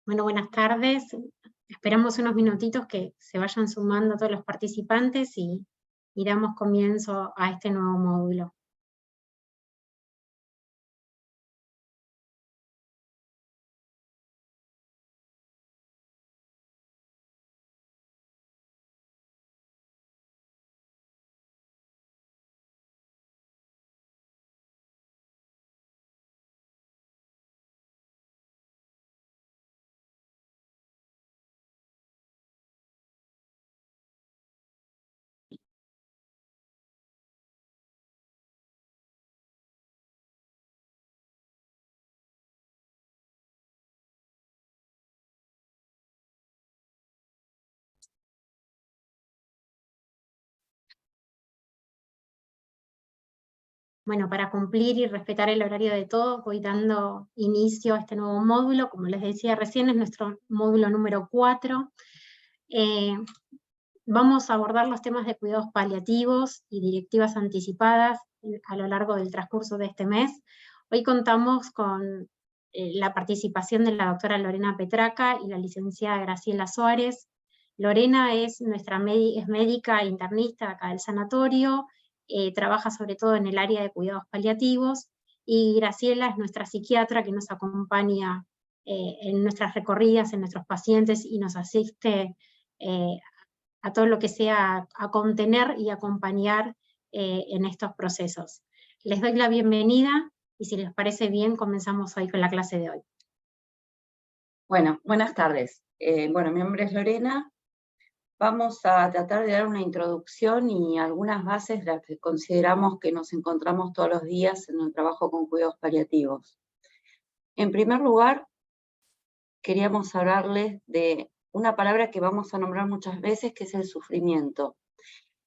Bueno, buenas tardes. Esperamos unos minutitos que se vayan sumando todos los participantes y damos comienzo a este nuevo módulo. Bueno, para cumplir y respetar el horario de todos, voy dando inicio a este nuevo módulo. Como les decía recién, es nuestro módulo número 4. Vamos a abordar los temas de cuidados paliativos y directivas anticipadas a lo largo del transcurso de este mes. Hoy contamos con la participación de la doctora Lorena Petraca y la licenciada Graciela Suárez. Lorena es es médica internista acá del sanatorio, trabaja sobre todo en el área de cuidados paliativos, y Graciela es nuestra psiquiatra que nos acompaña en nuestras recorridas, en nuestros pacientes, y nos asiste a todo lo que sea a contener y acompañar en estos procesos. Les doy la bienvenida y si les parece bien, comenzamos hoy con la clase de hoy. Bueno, buenas tardes. Mi nombre es Lorena. Vamos a tratar de dar una introducción y algunas bases de las que consideramos que nos encontramos todos los días en el trabajo con cuidados paliativos. En primer lugar, queríamos hablarles de una palabra que vamos a nombrar muchas veces, que es el sufrimiento.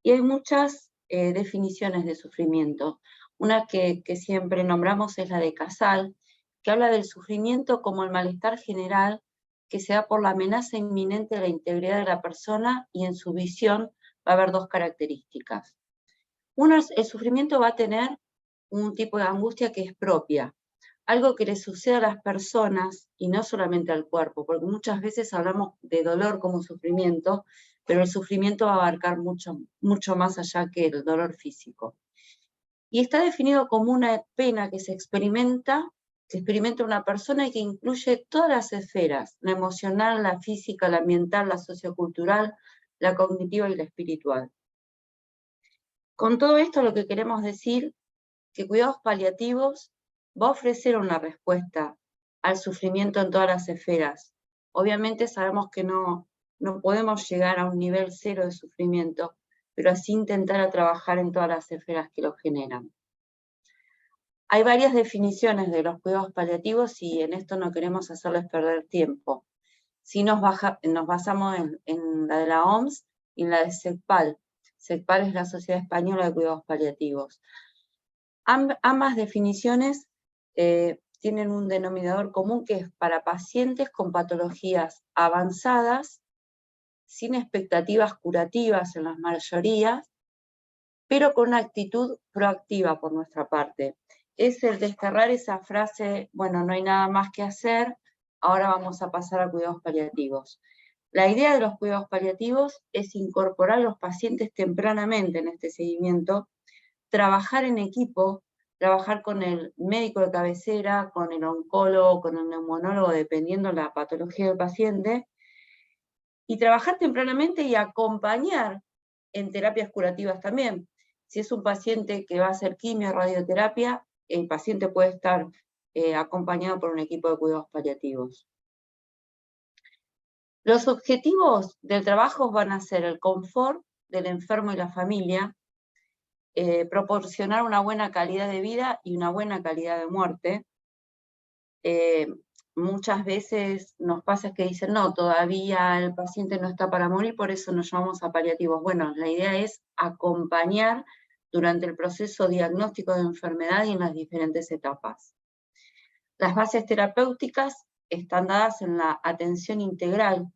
Y hay muchas definiciones de sufrimiento. Una que siempre nombramos es la de Casal, que habla del sufrimiento como el malestar general que se da por la amenaza inminente de la integridad de la persona, y en su visión va a haber dos características. Una es, el sufrimiento va a tener un tipo de angustia que es propia, algo que le sucede a las personas y no solamente al cuerpo, porque muchas veces hablamos de dolor como sufrimiento, pero el sufrimiento va a abarcar mucho más allá que el dolor físico. Y está definido como una pena que se experimenta una persona y que incluye todas las esferas: la emocional, la física, la ambiental, la sociocultural, la cognitiva y la espiritual. Con todo esto, lo que queremos decir que cuidados paliativos va a ofrecer una respuesta al sufrimiento en todas las esferas. Obviamente sabemos que no podemos llegar a un nivel cero de sufrimiento, pero así intentar a trabajar en todas las esferas que lo generan. Hay varias definiciones de los cuidados paliativos y en esto no queremos hacerles perder tiempo. Sí nos basamos en la de la OMS y en la de SECPAL. SECPAL es la Sociedad Española de Cuidados Paliativos. Ambas definiciones tienen un denominador común, que es para pacientes con patologías avanzadas, sin expectativas curativas en las mayorías, pero con una actitud proactiva por nuestra parte. Es el desterrar esa frase, bueno, no hay nada más que hacer, ahora vamos a pasar a cuidados paliativos. La idea de los cuidados paliativos es incorporar a los pacientes tempranamente en este seguimiento, trabajar en equipo, trabajar con el médico de cabecera, con el oncólogo, con el neumonólogo, dependiendo la patología del paciente, y trabajar tempranamente y acompañar en terapias curativas también. Si es un paciente que va a hacer quimio o radioterapia, el paciente puede estar acompañado por un equipo de cuidados paliativos. Los objetivos del trabajo van a ser el confort del enfermo y la familia, proporcionar una buena calidad de vida y una buena calidad de muerte. Muchas veces nos pasa que dicen, no, todavía el paciente no está para morir, por eso nos llamamos a paliativos. Bueno, la idea es acompañar durante el proceso diagnóstico de enfermedad y en las diferentes etapas. Las bases terapéuticas están dadas en la atención integral,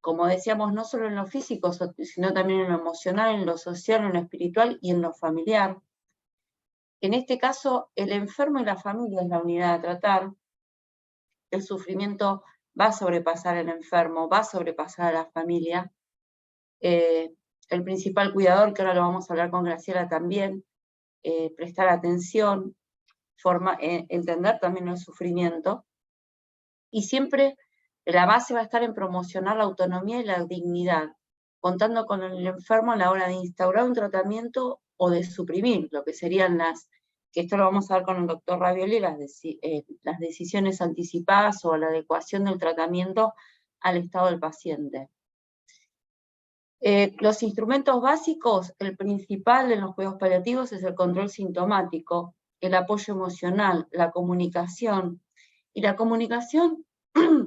como decíamos, no solo en lo físico, sino también en lo emocional, en lo social, en lo espiritual y en lo familiar. En este caso, el enfermo y la familia es la unidad a tratar. El sufrimiento va a sobrepasar al enfermo, va a sobrepasar a la familia. El principal cuidador, que ahora lo vamos a hablar con Graciela también, prestar atención, entender también el sufrimiento, y siempre la base va a estar en promocionar la autonomía y la dignidad, contando con el enfermo a la hora de instaurar un tratamiento o de suprimir lo que serían que esto lo vamos a ver con el doctor Ravioli, las decisiones anticipadas o la adecuación del tratamiento al estado del paciente. Los instrumentos básicos, el principal en los cuidados paliativos es el control sintomático, el apoyo emocional, la comunicación. Y la comunicación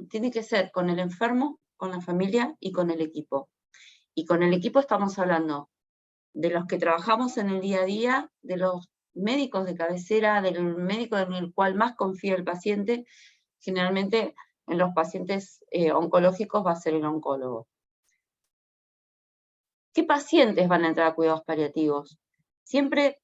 tiene que ser con el enfermo, con la familia y con el equipo. Y con el equipo estamos hablando de los que trabajamos en el día a día, de los médicos de cabecera, del médico en el cual más confía el paciente. Generalmente en los pacientes oncológicos va a ser el oncólogo. ¿Qué pacientes van a entrar a cuidados paliativos? Siempre,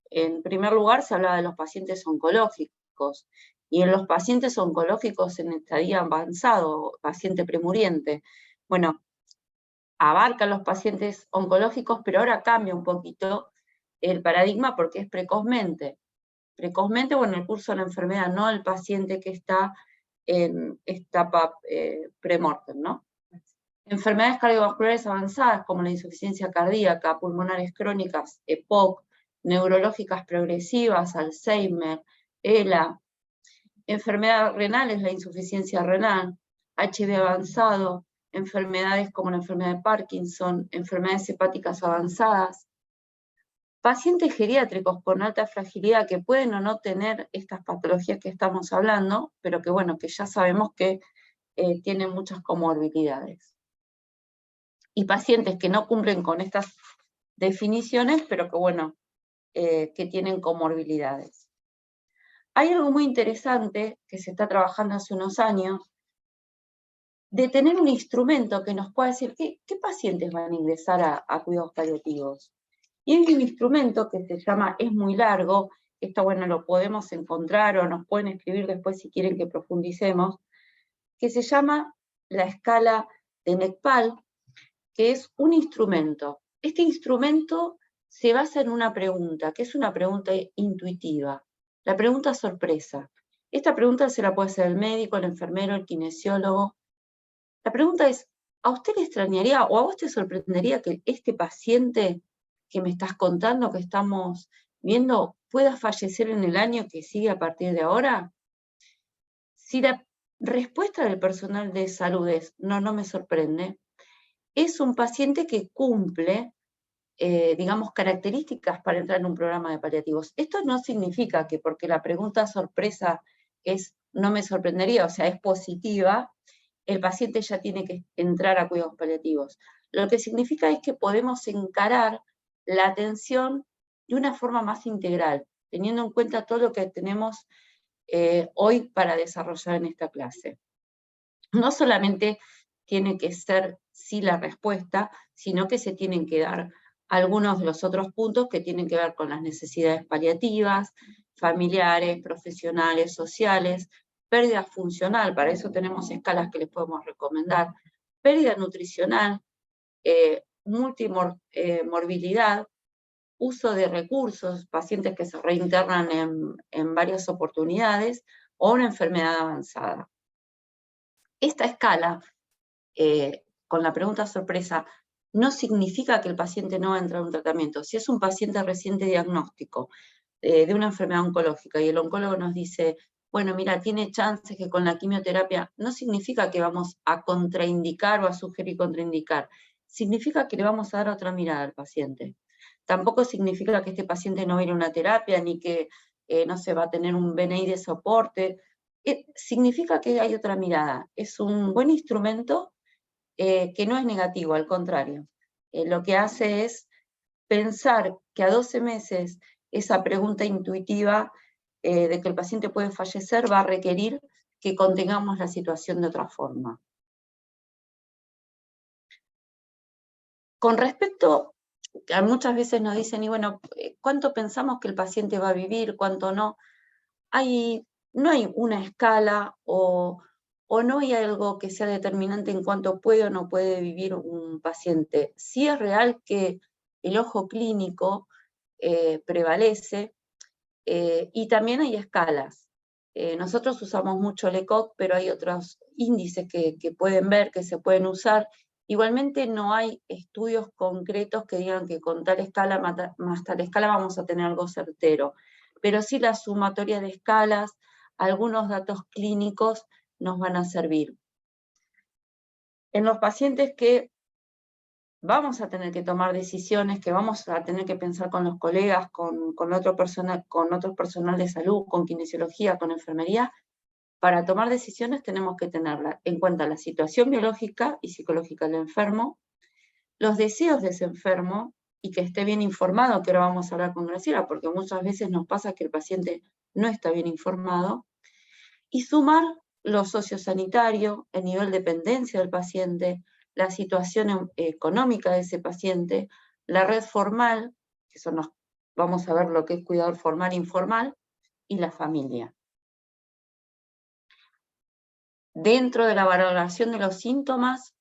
en primer lugar, se hablaba de los pacientes oncológicos, y en los pacientes oncológicos en estadio avanzado, paciente premuriente. Bueno, abarca a los pacientes oncológicos, pero ahora cambia un poquito el paradigma porque es precozmente. Precozmente o en el curso de la enfermedad, no el paciente que está en etapa premortem, ¿no? Enfermedades cardiovasculares avanzadas como la insuficiencia cardíaca, pulmonares crónicas, EPOC, neurológicas progresivas, Alzheimer, ELA, enfermedades renales, la insuficiencia renal, HIV avanzado, enfermedades como la enfermedad de Parkinson, enfermedades hepáticas avanzadas, pacientes geriátricos con alta fragilidad que pueden o no tener estas patologías que estamos hablando, pero que bueno, que ya sabemos que tienen muchas comorbilidades. Y pacientes que no cumplen con estas definiciones, pero que bueno, que tienen comorbilidades. Hay algo muy interesante que se está trabajando hace unos años, de tener un instrumento que nos pueda decir qué pacientes van a ingresar a cuidados paliativos. Y hay un instrumento que se llama, es muy largo, esto bueno, lo podemos encontrar o nos pueden escribir después si quieren que profundicemos, que se llama la escala de Neck-PAL, que es un instrumento. Este instrumento se basa en una pregunta, que es una pregunta intuitiva, la pregunta sorpresa. Esta pregunta se la puede hacer el médico, el enfermero, el kinesiólogo. La pregunta es, ¿a usted le extrañaría o a vos te sorprendería que este paciente que me estás contando, que estamos viendo, pueda fallecer en el año que sigue a partir de ahora? Si la respuesta del personal de salud es, no me sorprende, es un paciente que cumple, digamos, características para entrar en un programa de paliativos. Esto no significa que porque la pregunta sorpresa es no me sorprendería, o sea, es positiva, el paciente ya tiene que entrar a cuidados paliativos. Lo que significa es que podemos encarar la atención de una forma más integral, teniendo en cuenta todo lo que tenemos hoy para desarrollar en esta clase. No solamente tiene que ser sí la respuesta, sino que se tienen que dar algunos de los otros puntos que tienen que ver con las necesidades paliativas, familiares, profesionales, sociales, pérdida funcional, para eso tenemos escalas que les podemos recomendar, pérdida nutricional, multimorbilidad, uso de recursos, pacientes que se reinternan en varias oportunidades, o una enfermedad avanzada. Esta escala, con la pregunta sorpresa, no significa que el paciente no va a entrar a un tratamiento. Si es un paciente reciente diagnóstico de una enfermedad oncológica y el oncólogo nos dice, bueno, mira, tiene chances que con la quimioterapia, no significa que vamos a contraindicar o a sugerir contraindicar. Significa que le vamos a dar otra mirada al paciente. Tampoco significa que este paciente no va a ir a una terapia, ni que no se va a tener un BNI de soporte. Significa que hay otra mirada. Es un buen instrumento que no es negativo, al contrario. Lo que hace es pensar que a 12 meses esa pregunta intuitiva de que el paciente puede fallecer va a requerir que contengamos la situación de otra forma. Con respecto, a muchas veces nos dicen, y bueno, ¿cuánto pensamos que el paciente va a vivir? ¿Cuánto no? No hay una escala o o no hay algo que sea determinante en cuánto puede o no puede vivir un paciente. Sí es real que el ojo clínico prevalece, y también hay escalas. Nosotros usamos mucho el ECOG, pero hay otros índices que pueden ver, que se pueden usar. Igualmente no hay estudios concretos que digan que con tal escala más tal escala vamos a tener algo certero. Pero sí la sumatoria de escalas, algunos datos clínicos nos van a servir. En los pacientes que vamos a tener que tomar decisiones, que vamos a tener que pensar con los colegas, con otro personal de salud, con kinesiología, con enfermería, para tomar decisiones tenemos que tener en cuenta la situación biológica y psicológica del enfermo, los deseos de ese enfermo, y que esté bien informado, que ahora vamos a hablar con Graciela, porque muchas veces nos pasa que el paciente no está bien informado, y sumar lo sociosanitario, el nivel de dependencia del paciente, la situación económica de ese paciente, la red formal, que vamos a ver lo que es cuidador formal e informal, y la familia. Dentro de la valoración de los síntomas,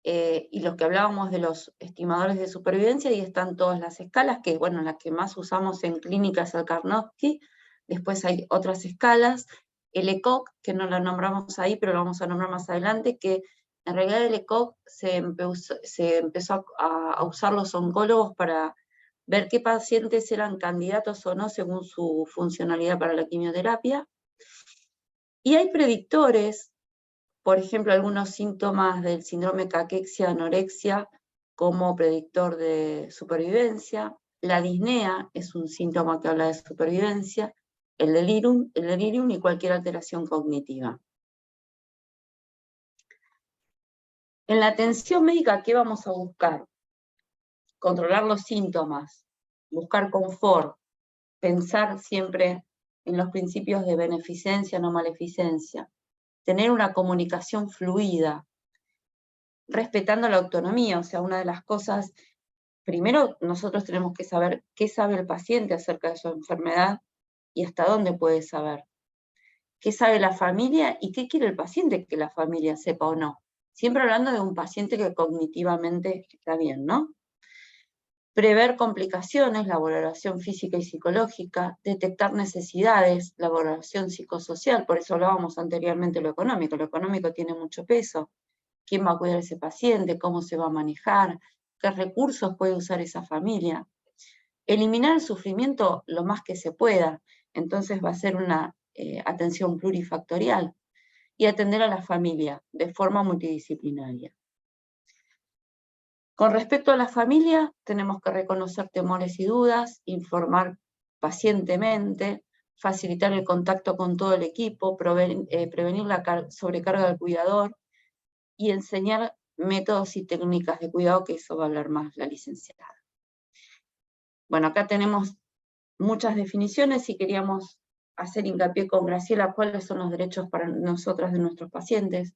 y los que hablábamos de los estimadores de supervivencia, ahí están todas las escalas, que bueno, las que más usamos en clínica es el Karnofsky, después hay otras escalas, el ECOG, que no lo nombramos ahí, pero lo vamos a nombrar más adelante, que en realidad el ECOG se empezó a usar los oncólogos para ver qué pacientes eran candidatos o no según su funcionalidad para la quimioterapia. Y hay predictores, por ejemplo, algunos síntomas del síndrome caquexia-anorexia como predictor de supervivencia. La disnea es un síntoma que habla de supervivencia, el delirium y cualquier alteración cognitiva. En la atención médica, ¿qué vamos a buscar? Controlar los síntomas, buscar confort, pensar siempre en los principios de beneficencia, no maleficencia, tener una comunicación fluida, respetando la autonomía. O sea, una de las cosas, primero nosotros tenemos que saber qué sabe el paciente acerca de su enfermedad y hasta dónde puede saber. ¿Qué sabe la familia y qué quiere el paciente que la familia sepa o no? Siempre hablando de un paciente que cognitivamente está bien, ¿no? Prever complicaciones, la valoración física y psicológica, detectar necesidades, la valoración psicosocial, por eso hablábamos anteriormente de lo económico tiene mucho peso. ¿Quién va a cuidar a ese paciente? ¿Cómo se va a manejar? ¿Qué recursos puede usar esa familia? Eliminar el sufrimiento lo más que se pueda, entonces va a ser una atención plurifactorial, y atender a la familia de forma multidisciplinaria. Con respecto a la familia, tenemos que reconocer temores y dudas, informar pacientemente, facilitar el contacto con todo el equipo, prevenir la sobrecarga del cuidador y enseñar métodos y técnicas de cuidado, que eso va a hablar más la licenciada. Bueno, acá tenemos muchas definiciones y queríamos hacer hincapié con Graciela cuáles son los derechos para nosotras de nuestros pacientes.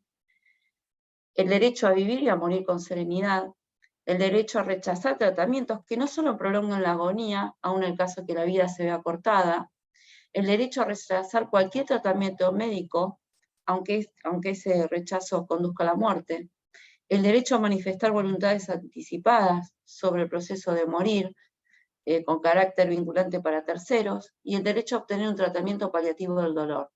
El derecho a vivir y a morir con serenidad, el derecho a rechazar tratamientos que no solo prolongan la agonía, aun en el caso que la vida se vea cortada, el derecho a rechazar cualquier tratamiento médico, aunque ese rechazo conduzca a la muerte, el derecho a manifestar voluntades anticipadas sobre el proceso de morir, con carácter vinculante para terceros, y el derecho a obtener un tratamiento paliativo del dolor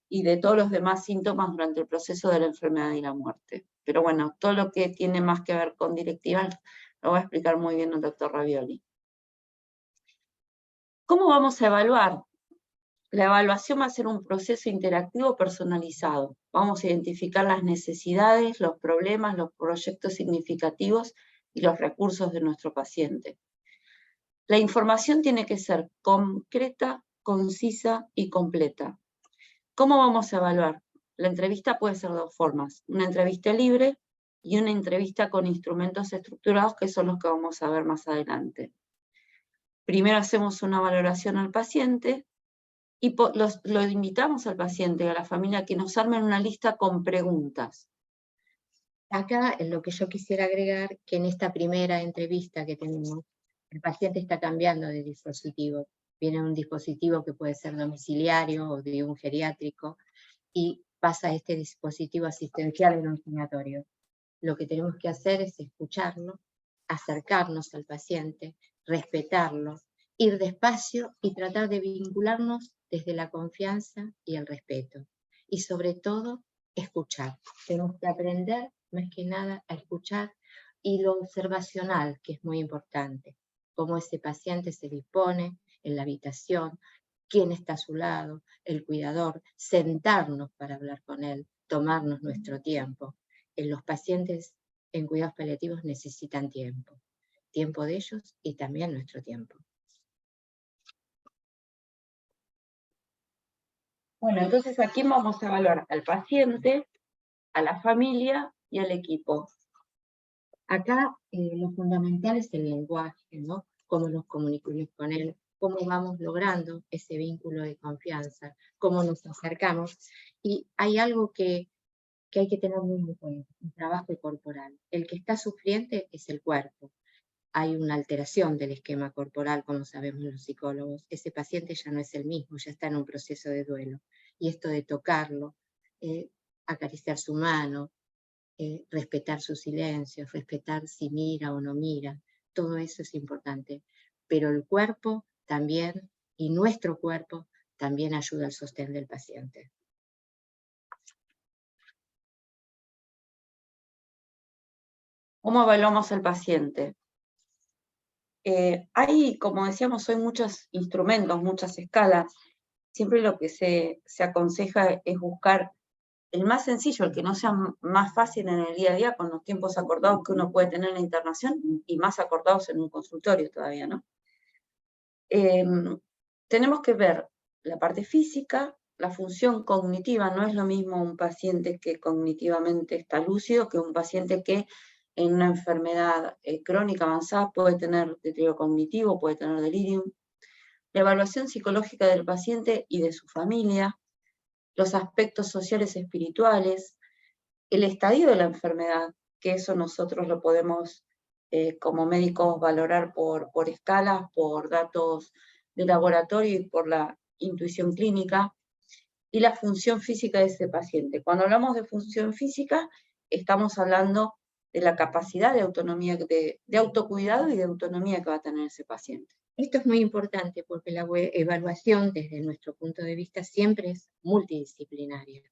y de todos los demás síntomas durante el proceso de la enfermedad y la muerte. Pero bueno, todo lo que tiene más que ver con directivas lo va a explicar muy bien el doctor Ravioli. ¿Cómo vamos a evaluar? La evaluación va a ser un proceso interactivo personalizado. Vamos a identificar las necesidades, los problemas, los proyectos significativos y los recursos de nuestro paciente. La información tiene que ser concreta, concisa y completa. ¿Cómo vamos a evaluar? La entrevista puede ser de dos formas, una entrevista libre y una entrevista con instrumentos estructurados, que son los que vamos a ver más adelante. Primero hacemos una valoración al paciente y lo invitamos al paciente y a la familia a que nos armen una lista con preguntas. Acá lo que yo quisiera agregar, que en esta primera entrevista que tenemos, el paciente está cambiando de dispositivo. Viene un dispositivo que puede ser domiciliario o de un geriátrico, y pasa este dispositivo asistencial en un sanatorio. Lo que tenemos que hacer es escucharlo, acercarnos al paciente, respetarlo, ir despacio y tratar de vincularnos desde la confianza y el respeto. Y sobre todo, escuchar. Tenemos que aprender, más que nada, a escuchar, y lo observacional, que es muy importante. Cómo ese paciente se dispone en la habitación, quién está a su lado, el cuidador, sentarnos para hablar con él, tomarnos nuestro tiempo. Los pacientes en cuidados paliativos necesitan tiempo. Tiempo de ellos y también nuestro tiempo. Bueno, entonces aquí vamos a evaluar al paciente, a la familia y al equipo. Acá lo fundamental es el lenguaje, ¿no? Cómo nos comunicamos con él, cómo vamos logrando ese vínculo de confianza, cómo nos acercamos. Y hay algo que hay que tener muy en cuenta, el trabajo corporal. El que está sufriente es el cuerpo. Hay una alteración del esquema corporal, como sabemos los psicólogos. Ese paciente ya no es el mismo, ya está en un proceso de duelo. Y esto de tocarlo, acariciar su mano, respetar sus silencios, respetar si mira o no mira, todo eso es importante. Pero el cuerpo también, y nuestro cuerpo, también ayuda al sostén del paciente. ¿Cómo evaluamos al paciente? Hay, como decíamos hoy, muchos instrumentos, muchas escalas. Siempre lo que se aconseja es buscar el más sencillo, el que no sea más fácil en el día a día, con los tiempos acordados que uno puede tener en la internación, y más acordados en un consultorio todavía, ¿no? Tenemos que ver la parte física, la función cognitiva. No es lo mismo un paciente que cognitivamente está lúcido que un paciente que en una enfermedad crónica avanzada puede tener deterioro cognitivo, puede tener delirium. La evaluación psicológica del paciente y de su familia, los aspectos sociales espirituales, el estadio de la enfermedad, que eso nosotros lo podemos como médicos valorar por escalas, por datos de laboratorio y por la intuición clínica, y la función física de ese paciente. Cuando hablamos de función física, estamos hablando de la capacidad de autonomía, de autocuidado y de autonomía que va a tener ese paciente. Esto es muy importante porque la evaluación, desde nuestro punto de vista, siempre es multidisciplinaria.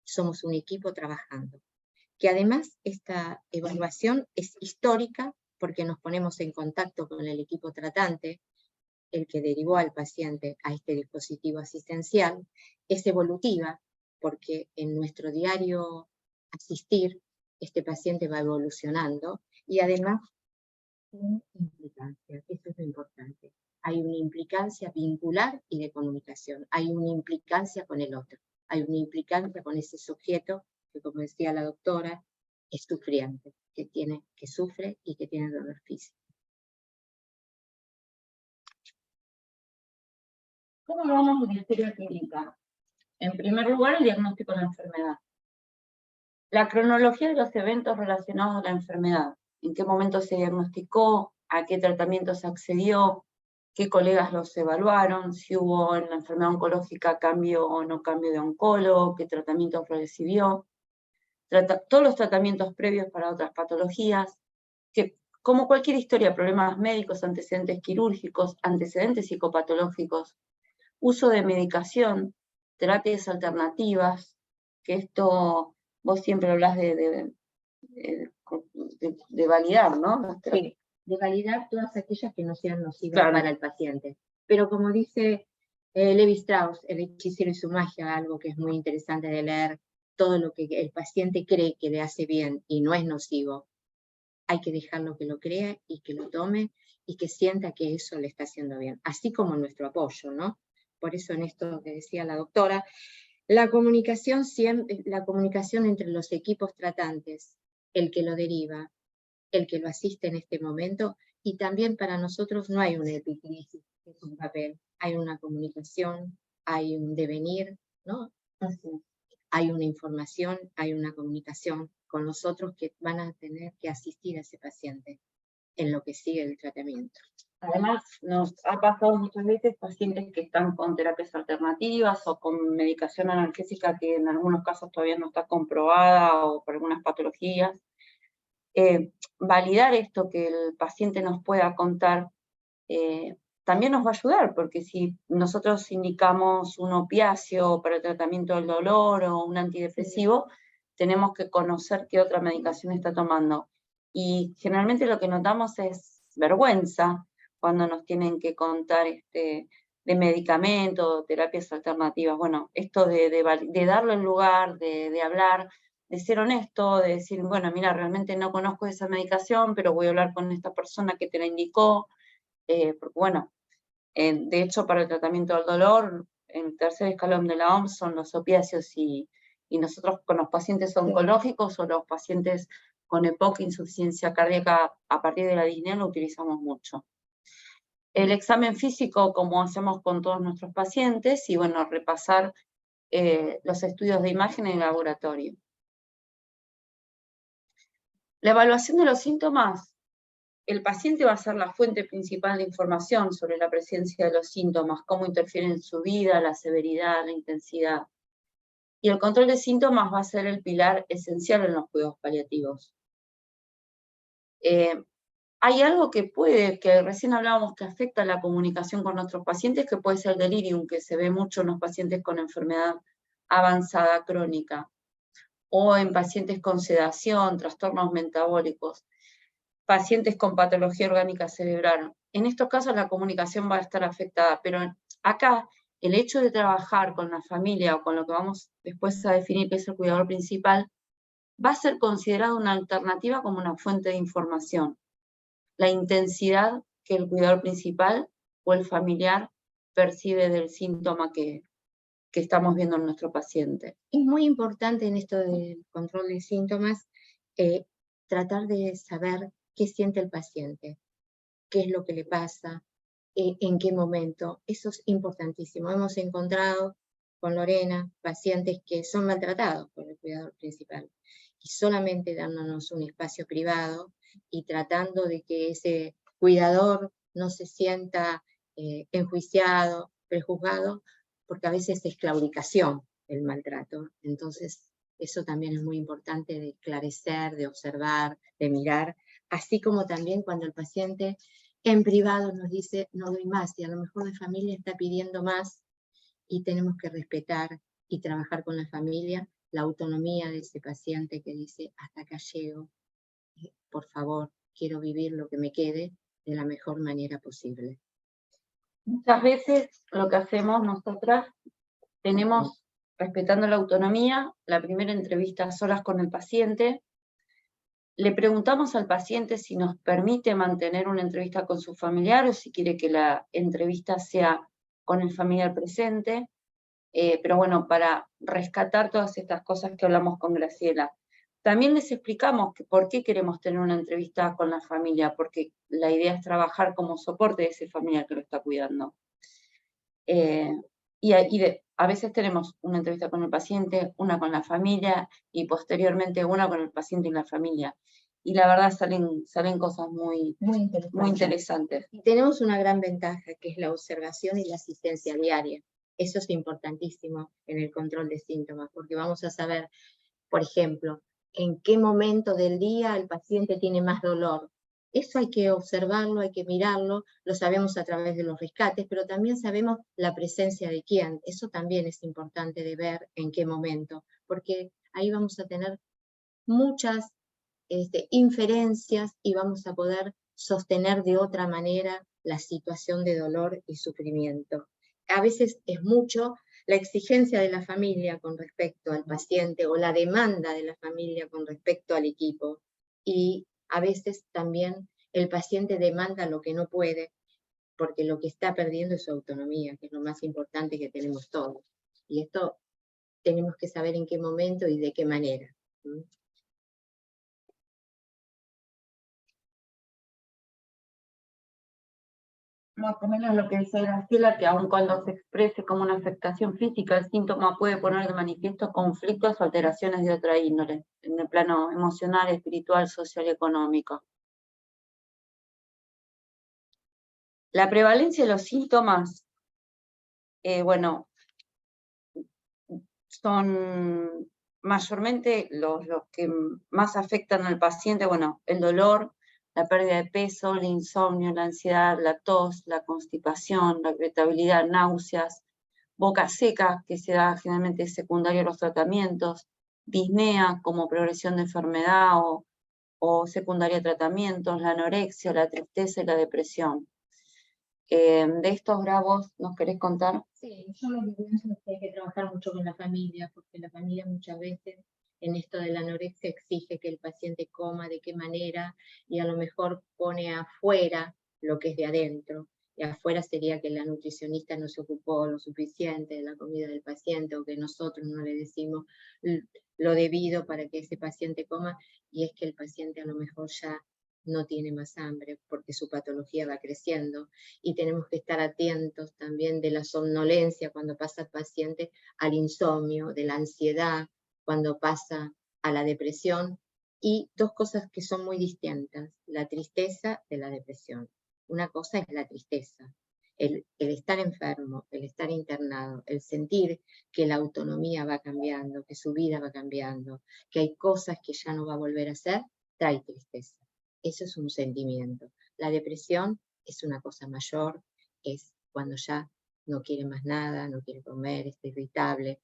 Somos un equipo trabajando. Que además esta evaluación es histórica porque nos ponemos en contacto con el equipo tratante, el que derivó al paciente a este dispositivo asistencial. Es evolutiva porque en nuestro diario asistir este paciente va evolucionando y además tiene implicancia, eso es lo importante. Hay una implicancia vincular y de comunicación, hay una implicancia con el otro, hay una implicancia con ese sujeto que, como decía la doctora, es sufriente, que sufre y que tiene dolor físico. ¿Cómo vamos a la historia clínica? En primer lugar, el diagnóstico de la enfermedad. La cronología de los eventos relacionados a la enfermedad. ¿En qué momento se diagnosticó? ¿A qué tratamiento se accedió? ¿Qué colegas los evaluaron? Si hubo en la enfermedad oncológica cambio o no cambio de oncólogo, qué tratamiento recibió. Todos los tratamientos previos para otras patologías, que como cualquier historia, problemas médicos, antecedentes quirúrgicos, antecedentes psicopatológicos, uso de medicación, terapias alternativas, que esto vos siempre hablás de validar, ¿no? Sí, de validar todas aquellas que no sean nocivas Claro. para el paciente. Pero como dice Levi Strauss, El hechicero y su magia, algo que es muy interesante de leer, todo lo que el paciente cree que le hace bien y no es nocivo, hay que dejarlo que lo crea y que lo tome y que sienta que eso le está haciendo bien, así como nuestro apoyo, ¿no? Por eso en esto que decía la doctora, la comunicación entre los equipos tratantes, el que lo deriva, el que lo asiste en este momento, y también para nosotros no hay una epicrisis, es un papel, hay una comunicación, hay un devenir, ¿no? Hay una información, hay una comunicación con los otros que van a tener que asistir a ese paciente en lo que sigue el tratamiento. Además, nos ha pasado muchas veces pacientes que están con terapias alternativas o con medicación analgésica que en algunos casos todavía no está comprobada o por algunas patologías. Validar esto que el paciente nos pueda contar también nos va a ayudar, porque si nosotros indicamos un opiáceo para el tratamiento del dolor o un antidepresivo, tenemos que conocer qué otra medicación está tomando. Y generalmente lo que notamos es vergüenza cuando nos tienen que contar de medicamentos, terapias alternativas. Bueno, esto de darle el lugar, de hablar, de ser honesto, de decir, bueno, mira, realmente no conozco esa medicación, pero voy a hablar con esta persona que te la indicó, porque bueno, de hecho, para el tratamiento del dolor, el tercer escalón de la OMS son los opiáceos y nosotros con los pacientes oncológicos o los pacientes con EPOC, insuficiencia cardíaca, a partir de la disnea lo utilizamos mucho. El examen físico, como hacemos con todos nuestros pacientes, y bueno, repasar los estudios de imagen en el laboratorio. La evaluación de los síntomas. El paciente va a ser la fuente principal de información sobre la presencia de los síntomas, cómo interfieren en su vida, la severidad, la intensidad. Y el control de síntomas va a ser el pilar esencial en los cuidados paliativos. Hay algo que recién hablábamos, que afecta la comunicación con nuestros pacientes, que puede ser el delirium, que se ve mucho en los pacientes con enfermedad avanzada crónica, o en pacientes con sedación, trastornos metabólicos, pacientes con patología orgánica cerebral. En estos casos la comunicación va a estar afectada, pero acá el hecho de trabajar con la familia o con lo que vamos después a definir que es el cuidador principal, va a ser considerado una alternativa como una fuente de información. La intensidad que el cuidador principal o el familiar percibe del síntoma que estamos viendo en nuestro paciente. Es muy importante en esto del control de síntomas tratar de saber qué siente el paciente, qué es lo que le pasa, en qué momento. Eso es importantísimo. Hemos encontrado con Lorena pacientes que son maltratados por el cuidador principal y solamente dándonos un espacio privado y tratando de que ese cuidador no se sienta enjuiciado, prejuzgado, porque a veces es claudicación el maltrato. Entonces, eso también es muy importante de esclarecer, de observar, de mirar, así como también cuando el paciente en privado nos dice no doy más, y a lo mejor la familia está pidiendo más, y tenemos que respetar y trabajar con la familia la autonomía de ese paciente que dice hasta acá llego, por favor, quiero vivir lo que me quede de la mejor manera posible. Muchas veces lo que hacemos nosotras, tenemos, respetando la autonomía, la primera entrevista a solas con el paciente, le preguntamos al paciente si nos permite mantener una entrevista con su familiar o si quiere que la entrevista sea con el familiar presente, pero bueno, para rescatar todas estas cosas que hablamos con Graciela. También les explicamos por qué queremos tener una entrevista con la familia, porque la idea es trabajar como soporte de ese familiar que lo está cuidando. A veces tenemos una entrevista con el paciente, una con la familia y posteriormente una con el paciente y la familia. Y la verdad salen cosas muy interesantes. Y tenemos una gran ventaja, que es la observación y la asistencia diaria. Eso es importantísimo en el control de síntomas, porque vamos a saber, por ejemplo, en qué momento del día el paciente tiene más dolor. Eso hay que observarlo, hay que mirarlo, lo sabemos a través de los rescates, pero también sabemos la presencia de quién. Eso también es importante de ver en qué momento, porque ahí vamos a tener muchas inferencias y vamos a poder sostener de otra manera la situación de dolor y sufrimiento. A veces es mucho la exigencia de la familia con respecto al paciente o la demanda de la familia con respecto al equipo, y a veces también el paciente demanda lo que no puede, porque lo que está perdiendo es su autonomía, que es lo más importante que tenemos todos. Y esto tenemos que saber en qué momento y de qué manera. Más o menos lo que dice Graciela, que aun cuando se exprese como una afectación física, el síntoma puede poner de manifiesto conflictos o alteraciones de otra índole, en el plano emocional, espiritual, social y económico. La prevalencia de los síntomas, bueno, son mayormente los que más afectan al paciente, bueno, el dolor, la pérdida de peso, el insomnio, la ansiedad, la tos, la constipación, la irritabilidad, náuseas, boca seca, que se da generalmente secundario a los tratamientos, disnea como progresión de enfermedad o secundaria a tratamientos, la anorexia, la tristeza y la depresión. De estos bravos, ¿nos querés contar? Sí, yo lo que pienso es que hay que trabajar mucho con la familia, porque la familia muchas veces en esto de la anorexia exige que el paciente coma de qué manera y a lo mejor pone afuera lo que es de adentro. Y afuera sería que la nutricionista no se ocupó lo suficiente de la comida del paciente o que nosotros no le decimos lo debido para que ese paciente coma, y es que el paciente a lo mejor ya no tiene más hambre porque su patología va creciendo, y tenemos que estar atentos también de la somnolencia cuando pasa el paciente al insomnio, de la ansiedad cuando pasa a la depresión, y dos cosas que son muy distintas, la tristeza de la depresión. Una cosa es la tristeza, el estar enfermo, el estar internado, el sentir que la autonomía va cambiando, que su vida va cambiando, que hay cosas que ya no va a volver a hacer, trae tristeza. Eso es un sentimiento. La depresión es una cosa mayor, es cuando ya no quiere más nada, no quiere comer, está irritable.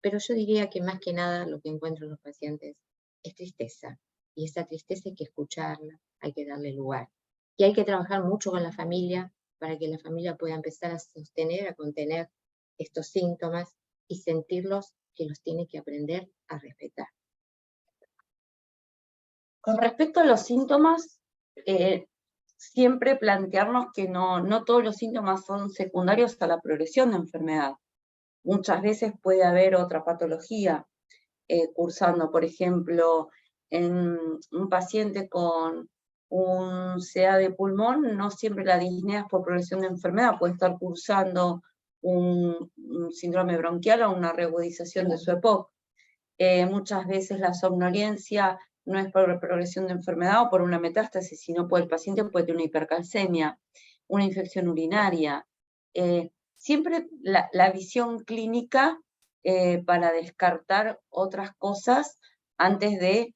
Pero yo diría que más que nada lo que encuentro en los pacientes es tristeza. Y esa tristeza hay que escucharla, hay que darle lugar. Y hay que trabajar mucho con la familia para que la familia pueda empezar a sostener, a contener estos síntomas y sentirlos que los tiene que aprender a respetar. Con respecto a los síntomas, siempre plantearnos que no todos los síntomas son secundarios a la progresión de enfermedad. Muchas veces puede haber otra patología cursando, por ejemplo, en un paciente con un CA de pulmón, no siempre la disnea es por progresión de enfermedad, puede estar cursando un síndrome bronquial o una reagudización de su EPOC. Muchas veces la somnolencia no es por progresión de enfermedad o por una metástasis, sino por el paciente puede tener una hipercalcemia, una infección urinaria. Siempre la visión clínica para descartar otras cosas antes de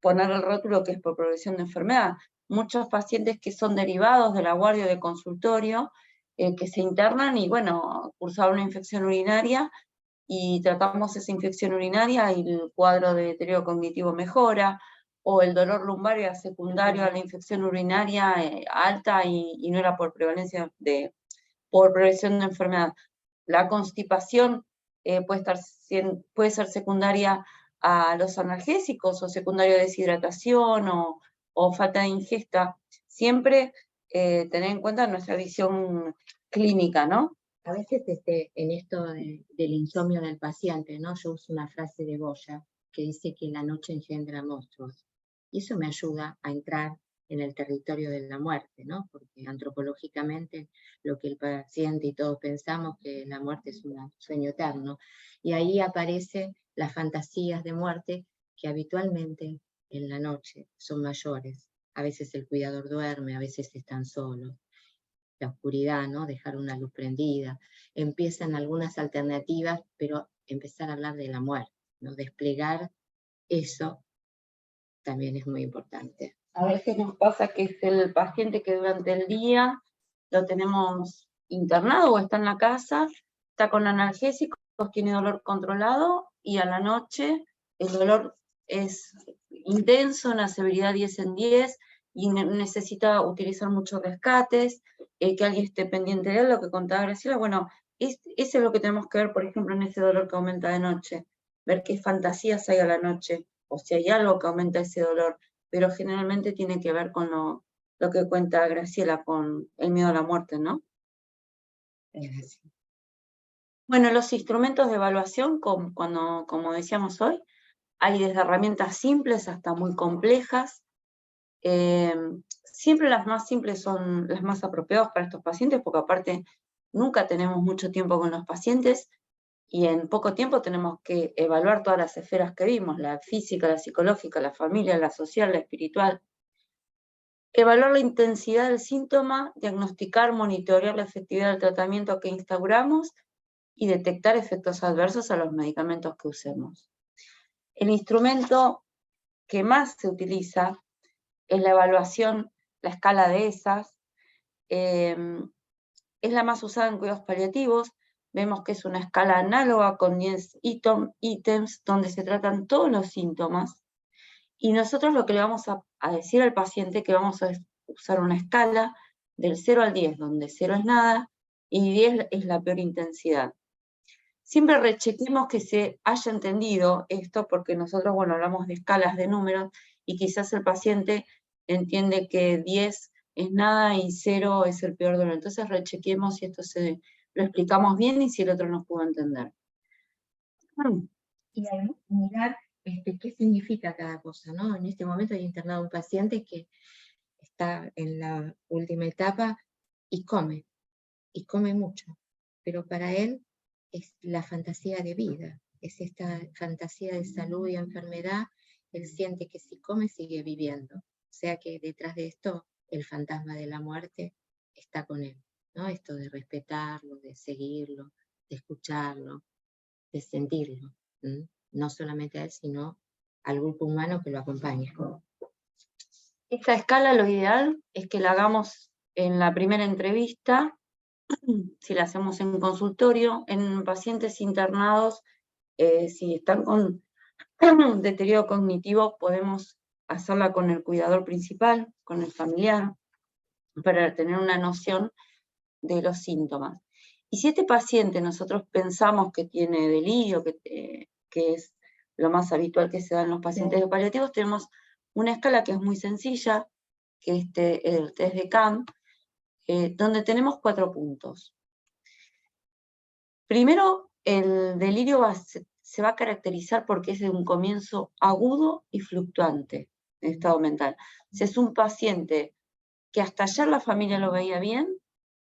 poner el rótulo que es por progresión de enfermedad. Muchos pacientes que son derivados de la guardia de consultorio, que se internan y, bueno, cursaron una infección urinaria, y tratamos esa infección urinaria y el cuadro de deterioro cognitivo mejora, o el dolor lumbar era secundario a la infección urinaria alta y no era por prevalencia por progresión de enfermedad. La constipación puede ser secundaria a los analgésicos o secundaria a deshidratación o falta de ingesta. Siempre tener en cuenta nuestra visión clínica, ¿no? A veces en esto del insomnio del paciente, ¿no? Yo uso una frase de Goya que dice que la noche engendra monstruos. Y eso me ayuda a entrar en el territorio de la muerte, ¿no? Porque antropológicamente lo que el paciente y todos pensamos que la muerte es un sueño eterno. Y ahí aparecen las fantasías de muerte que habitualmente en la noche son mayores. A veces el cuidador duerme, a veces están solos. La oscuridad, ¿no? Dejar una luz prendida. Empiezan algunas alternativas, pero empezar a hablar de la muerte, ¿no? Desplegar eso también es muy importante. A veces nos pasa que es el paciente que durante el día lo tenemos internado o está en la casa, está con analgésicos, tiene dolor controlado, y a la noche el dolor es intenso, una severidad 10 en 10, y necesita utilizar muchos rescates, que alguien esté pendiente de él, lo que contaba Graciela. Bueno, eso es lo que tenemos que ver, por ejemplo, en ese dolor que aumenta de noche, ver qué fantasías hay a la noche, o si hay algo que aumenta ese dolor, pero generalmente tiene que ver con lo que cuenta Graciela, con el miedo a la muerte, ¿no? Bueno, los instrumentos de evaluación, como decíamos hoy, hay desde herramientas simples hasta muy complejas. Siempre las más simples son las más apropiadas para estos pacientes, porque aparte nunca tenemos mucho tiempo con los pacientes, y en poco tiempo tenemos que evaluar todas las esferas que vimos, la física, la psicológica, la familia, la social, la espiritual. evaluar la intensidad del síntoma, diagnosticar, monitorear la efectividad del tratamiento que instauramos y detectar efectos adversos a los medicamentos que usemos. El instrumento que más se utiliza es la evaluación, la escala de ESAS, es la más usada en cuidados paliativos. Vemos que es una escala análoga con 10 ítems donde se tratan todos los síntomas. Y nosotros lo que le vamos a decir al paciente es que vamos a usar una escala del 0 al 10, donde 0 es nada y 10 es la peor intensidad. Siempre rechequemos que se haya entendido esto, porque nosotros, bueno, hablamos de escalas de números y quizás el paciente entiende que 10 es nada y 0 es el peor dolor. Entonces rechequemos si esto lo explicamos bien y si el otro nos pudo entender. Y además mirar qué significa cada cosa, ¿no? En este momento hay internado un paciente que está en la última etapa y come mucho, pero para él es la fantasía de vida, es esta fantasía de salud y enfermedad. Él siente que si come sigue viviendo, o sea que detrás de esto el fantasma de la muerte está con él, ¿no? Esto de respetarlo, de seguirlo, de escucharlo, de sentirlo, ¿m? No solamente a él, sino al grupo humano que lo acompaña. Esta escala, lo ideal es que la hagamos en la primera entrevista, si la hacemos en consultorio, en pacientes internados, si están con deterioro cognitivo, podemos hacerla con el cuidador principal, con el familiar, para tener una noción de los síntomas. Y si este paciente nosotros pensamos que tiene delirio, que es lo más habitual que se da en los pacientes paliativos, tenemos una escala que es muy sencilla, que es el test de CAM, donde tenemos 4 puntos. Primero, el delirio se va a caracterizar porque es de un comienzo agudo y fluctuante en estado mental. Si es un paciente que hasta ayer la familia lo veía bien,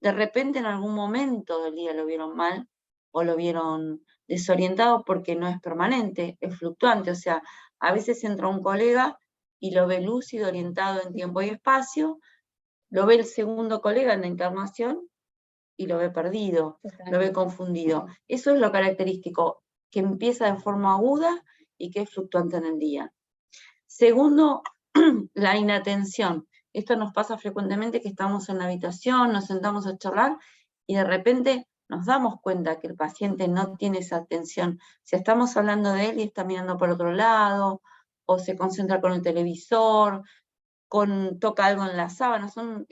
de repente en algún momento del día lo vieron mal o lo vieron desorientado porque no es permanente, es fluctuante. O sea, a veces entra un colega y lo ve lúcido, orientado en tiempo y espacio, lo ve el segundo colega en la internación y lo ve perdido, lo ve confundido. Eso es lo característico, que empieza de forma aguda y que es fluctuante en el día. Segundo, la inatención. Esto nos pasa frecuentemente, que estamos en la habitación, nos sentamos a charlar y de repente nos damos cuenta que el paciente no tiene esa atención. Si estamos hablando de él y está mirando por otro lado, o se concentra con el televisor, toca algo en la sábana, son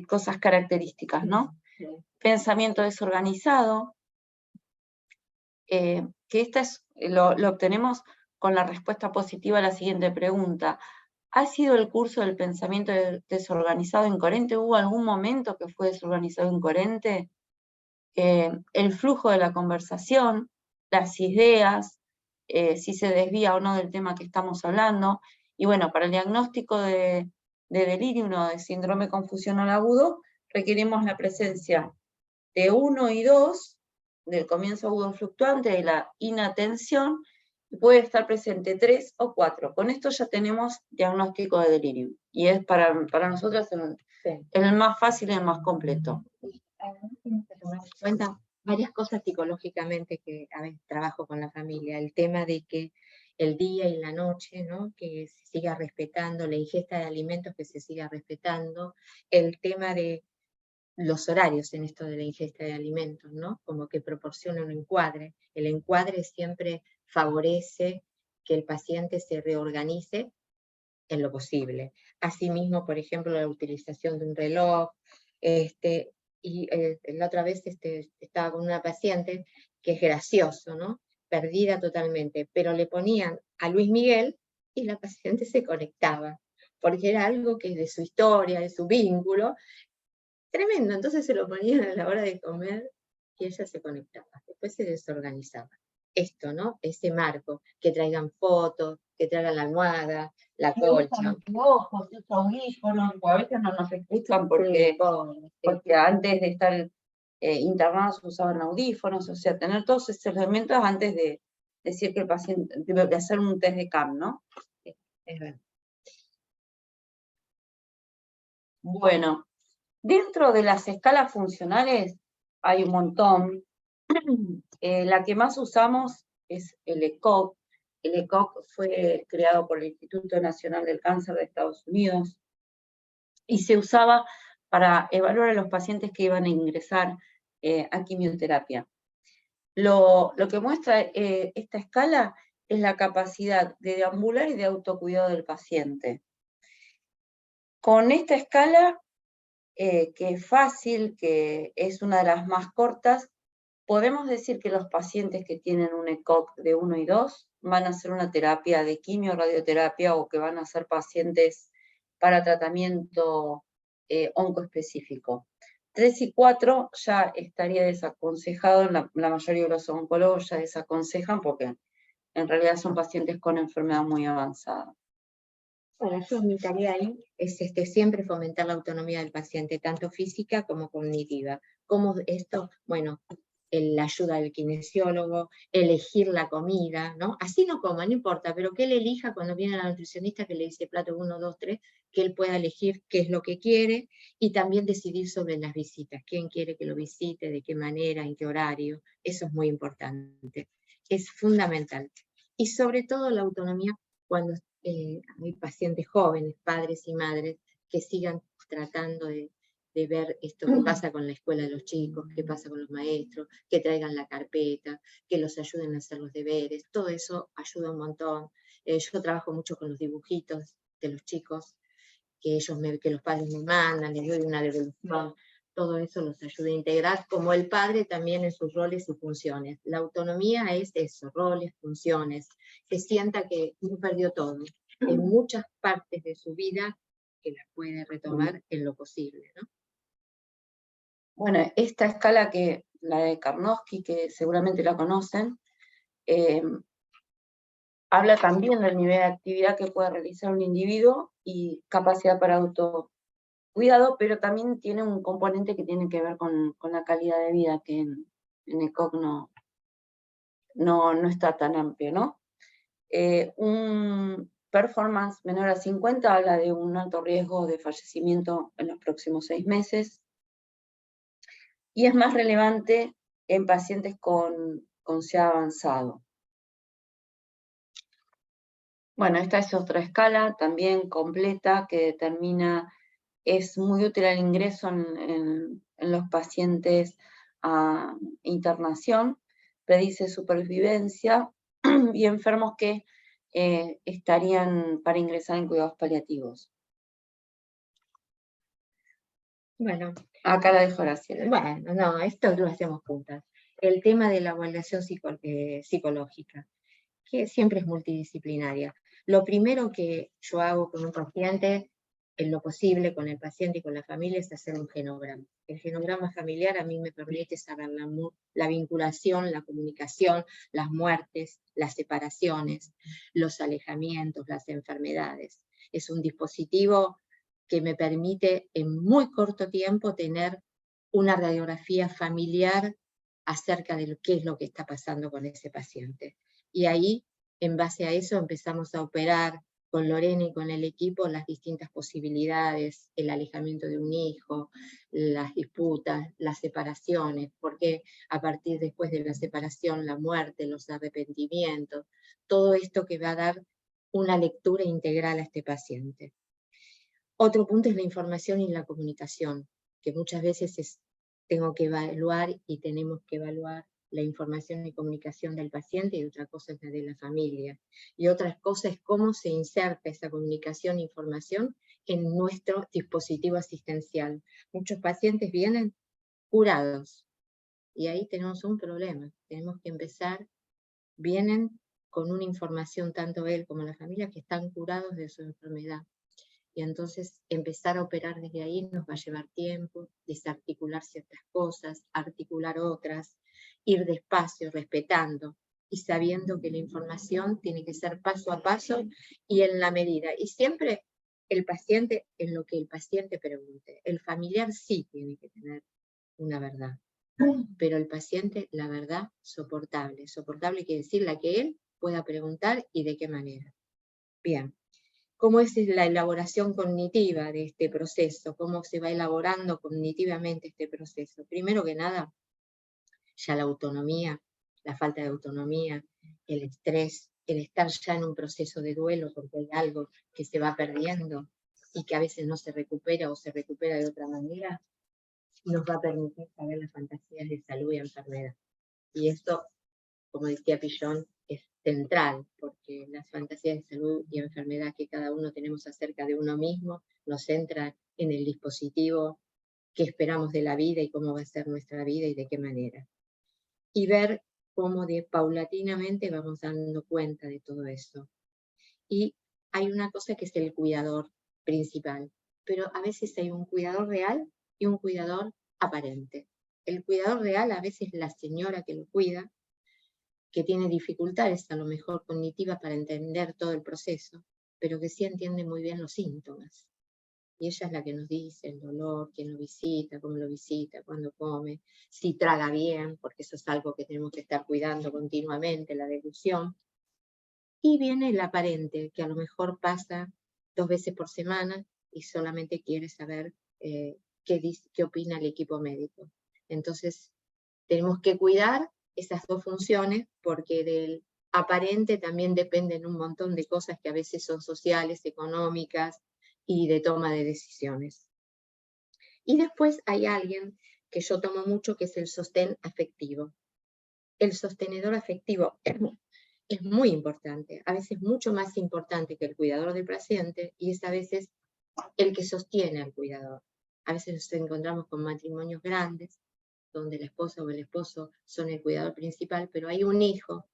cosas características, ¿no? Sí. Pensamiento desorganizado, que lo obtenemos con la respuesta positiva a la siguiente pregunta. ¿Ha sido el curso del pensamiento desorganizado incoherente? ¿Hubo algún momento que fue desorganizado incoherente? El flujo de la conversación, las ideas, si se desvía o no del tema que estamos hablando. Y bueno, para el diagnóstico de delirio o de síndrome confusional agudo, requerimos la presencia de 1 y 2, del comienzo agudo fluctuante, de la inatención, y puede estar presente 3 o 4. Con esto ya tenemos diagnóstico de delirio. Y es para nosotros el más fácil y el más completo. Además tenemos que tomar en cuenta varias cosas psicológicamente que a veces trabajo con la familia. El tema de que el día y la noche, ¿no? Que se siga respetando, la ingesta de alimentos que se siga respetando, el tema de los horarios en esto de la ingesta de alimentos, ¿no? Como que proporciona un encuadre. El encuadre siempre favorece que el paciente se reorganice en lo posible. Asimismo, por ejemplo, la utilización de un reloj. Y la otra vez estaba con una paciente que es gracioso, ¿no? Perdida totalmente, pero le ponían a Luis Miguel y la paciente se conectaba, porque era algo que es de su historia, de su vínculo. Tremendo, entonces se lo ponían a la hora de comer y ella se conectaba, después se desorganizaba. Esto, ¿no? Ese marco, que traigan fotos, que traigan la almohada, la colcha. Ojos, sus audífonos, o a veces no nos escuchan porque antes de estar internados usaban audífonos, o sea, tener todos esos elementos antes de decir que el paciente debe hacer un test de CAM, ¿no? Es verdad. Bueno, dentro de las escalas funcionales hay un montón. La que más usamos es el ECOG. El ECOG fue creado por el Instituto Nacional del Cáncer de Estados Unidos y se usaba para evaluar a los pacientes que iban a ingresar a quimioterapia. Lo que muestra esta escala es la capacidad de deambular y de autocuidado del paciente. Con esta escala, que es fácil, que es una de las más cortas, podemos decir que los pacientes que tienen un ECOG de 1 y 2 van a hacer una terapia de quimio o radioterapia, o que van a ser pacientes para tratamiento oncoespecífico. 3 y 4 ya estaría desaconsejado, la mayoría de los oncólogos ya desaconsejan porque en realidad son pacientes con enfermedad muy avanzada. Bueno, yo mi tarea ahí es siempre fomentar la autonomía del paciente, tanto física como cognitiva. ¿Cómo esto? Bueno, la ayuda del kinesiólogo, elegir la comida, ¿no? Así no coma, no importa, pero que él elija cuando viene la nutricionista que le dice plato 1, 2, 3, que él pueda elegir qué es lo que quiere y también decidir sobre las visitas, quién quiere que lo visite, de qué manera, en qué horario. Eso es muy importante, es fundamental. Y sobre todo la autonomía cuando hay pacientes jóvenes, padres y madres, que sigan tratando de ver esto que pasa con la escuela de los chicos, qué pasa con los maestros, que traigan la carpeta, que los ayuden a hacer los deberes, todo eso ayuda un montón. Yo trabajo mucho con los dibujitos de los chicos, que los padres me mandan, les doy una devolución, todo eso los ayuda a integrar, como el padre también en sus roles y funciones. La autonomía es eso, roles, funciones, que sienta que no perdió todo, en muchas partes de su vida que las puede retomar en lo posible, ¿no? Bueno, esta escala, la de Karnofsky, que seguramente la conocen, habla también del nivel de actividad que puede realizar un individuo y capacidad para autocuidado, pero también tiene un componente que tiene que ver con la calidad de vida, que en ECOG no está tan amplio, ¿no? Un performance menor a 50 habla de un alto riesgo de fallecimiento en los próximos 6 meses, y es más relevante en pacientes con SEA avanzado. Bueno, esta es otra escala también completa que determina, es muy útil al ingreso en los pacientes a internación, predice supervivencia y enfermos que estarían para ingresar en cuidados paliativos. Bueno, acá la dejo, Graciela. Bueno, no, esto lo hacemos juntas. El tema de la evaluación psicológica, que siempre es multidisciplinaria. Lo primero que yo hago con un paciente, en lo posible con el paciente y con la familia, es hacer un genograma. El genograma familiar a mí me permite saber la vinculación, la comunicación, las muertes, las separaciones, los alejamientos, las enfermedades. Es un dispositivo que me permite en muy corto tiempo tener una radiografía familiar acerca de qué es lo que está pasando con ese paciente. Y ahí, en base a eso, empezamos a operar con Lorena y con el equipo las distintas posibilidades, el alejamiento de un hijo, las disputas, las separaciones, porque a partir después de la separación, la muerte, los arrepentimientos, todo esto que va a dar una lectura integral a este paciente. Otro punto es la información y la comunicación, que muchas veces tengo que evaluar y tenemos que evaluar la información y comunicación del paciente, y otra cosa es la de la familia. Y otra cosa es cómo se inserta esa comunicación e información en nuestro dispositivo asistencial. Muchos pacientes vienen curados, y ahí tenemos un problema. Tenemos que empezar, vienen con una información, tanto él como la familia, que están curados de su enfermedad. Y entonces empezar a operar desde ahí nos va a llevar tiempo, desarticular ciertas cosas, articular otras, ir despacio, respetando y sabiendo que la información tiene que ser paso a paso y en la medida. Y siempre el paciente, en lo que el paciente pregunte. El familiar sí tiene que tener una verdad, pero el paciente la verdad soportable. Soportable quiere decir la que él pueda preguntar y de qué manera. Bien. cómo es la elaboración cognitiva de este proceso, cómo se va elaborando cognitivamente este proceso. Primero que nada, ya la autonomía, la falta de autonomía, el estrés, el estar ya en un proceso de duelo porque hay algo que se va perdiendo y que a veces no se recupera o se recupera de otra manera, nos va a permitir saber las fantasías de salud y enfermedad. Y esto, como decía Pillon, es central, porque las fantasías de salud y enfermedad que cada uno tenemos acerca de uno mismo nos centra en el dispositivo que esperamos de la vida y cómo va a ser nuestra vida y de qué manera. Y ver cómo paulatinamente vamos dando cuenta de todo eso. Y hay una cosa que es el cuidador principal, pero a veces hay un cuidador real y un cuidador aparente. El cuidador real a veces es la señora que lo cuida, que tiene dificultades a lo mejor cognitivas para entender todo el proceso, pero que sí entiende muy bien los síntomas. Y ella es la que nos dice el dolor, quién lo visita, cómo lo visita, cuándo come, si traga bien, porque eso es algo que tenemos que estar cuidando continuamente, la deglución. Y viene el aparente, que a lo mejor pasa 2 veces por semana y solamente quiere saber qué opina el equipo médico. Entonces, tenemos que cuidar esas dos funciones porque del aparente también dependen un montón de cosas que a veces son sociales, económicas y de toma de decisiones. Y después hay alguien que yo tomo mucho, que es el sostén afectivo. El sostenedor afectivo es muy importante, a veces mucho más importante que el cuidador del paciente, y es a veces el que sostiene al cuidador. A veces nos encontramos con matrimonios grandes, donde la esposa o el esposo son el cuidador principal, pero hay un hijo,